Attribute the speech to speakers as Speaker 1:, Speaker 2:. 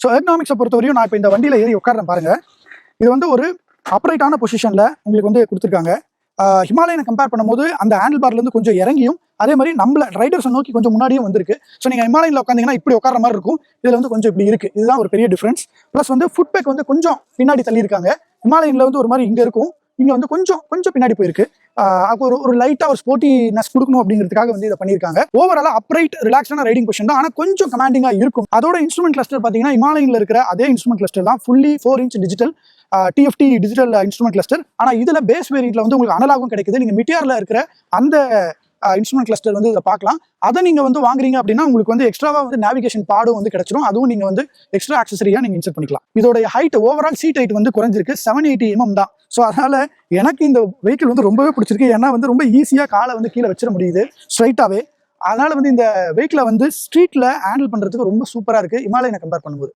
Speaker 1: So எர்கனாமிக்ஸை பொறுத்தவரையும் நான் இப்போ இந்த வண்டியில் ஏறி உட்கார்றேன் பாருங்க. இது வந்து ஒரு அப்ரைட்டான பொசிஷனில் உங்களுக்கு வந்து கொடுத்துருக்காங்க. ஹிமாலயனை கம்பேர் பண்ணும்போது அந்த ஹேண்டில் பார்லேருந்து கொஞ்சம் இறங்கியும் அதே மாதிரி நம்மள ரைடர்ஸை நோக்கி கொஞ்சம் முன்னாடியும் வந்திருக்கு. ஸோ நீங்கள் ஹிமாலயனில் உட்காந்தீங்கன்னா இப்படி உட்கார மாதிரி இருக்கும். இதில் வந்து கொஞ்சம் இப்படி இருக்குது. இதுதான் ஒரு பெரிய டிஃப்ரென்ஸ். ப்ளஸ் வந்து ஃபுட் பேக் வந்து கொஞ்சம் பின்னாடி தள்ளியிருக்காங்க. ஹிமாலயனில் வந்து ஒரு மாதிரி இங்கே இருக்கும், இங்கே வந்து கொஞ்சம் பின்னாடி போயிருக்கு. ஒரு லைட்டாக ஒரு ஸ்போர்ட்டினஸ் கொடுக்கணும் அப்படிங்கிறதுக்காக வந்து இதை பண்ணியிருக்காங்க. ஓவராலாக அப்ரைட் ரிலாக்ஸான ரைடிங் பொசிஷன் தான், ஆனால் கொஞ்சம் கமாண்டிங்காக இருக்கும். அதோட இன்ஸ்ட்ருமெண்ட் கிளஸ்டர் பார்த்தீங்கன்னா ஹிமாலயனில் இருக்கிற அதே இன்ஸ்ட்ருமெண்ட் கிளஸ்டர் தான், fully 4 inch digital TFT digital instrument cluster. ஆனால் இதில் பேஸ் வேரியண்ட்ல வந்து உங்களுக்கு அனலாகும் கிடைக்குது. நீங்கள் மிட்டியாரில் இருக்கிற அந்த இன்ஸ்ட்ருமெண்ட் கிளஸ்டர் வந்து இதை பார்க்கலாம். அதை நீங்கள் வந்து வாங்குறீங்க அப்படின்னா உங்களுக்கு வந்து எக்ஸ்ட்ராவாக வந்து நேவிகேஷன் பாடும் வந்து கிடைச்சிடும். அதுவும் நீங்கள் வந்து எக்ஸ்ட்ரா ஆக்சசரியாக நீங்கள் இன்சர்ட் பண்ணிக்கலாம். இதோட ஹைட் ஓவரால் சீட் ஹைட் வந்து குறைஞ்சிருக்கு, 780 mm தான். ஸோ அதனால எனக்கு இந்த வெஹிக்கிள் வந்து ரொம்பவே பிடிச்சிருக்கு. ஏன்னா வந்து ரொம்ப ஈஸியாக காலை வந்து கீழே வச்சிட முடியுது ஸ்ட்ரைட்டாகவே. அதனால வந்து இந்த வெஹிக்கிளை வந்து ஸ்ட்ரீட்டில் ஹேண்டில் பண்ணுறதுக்கு ரொம்ப சூப்பராக இருக்குது ஹிமாலயனை கம்பேர் பண்ணும்போது.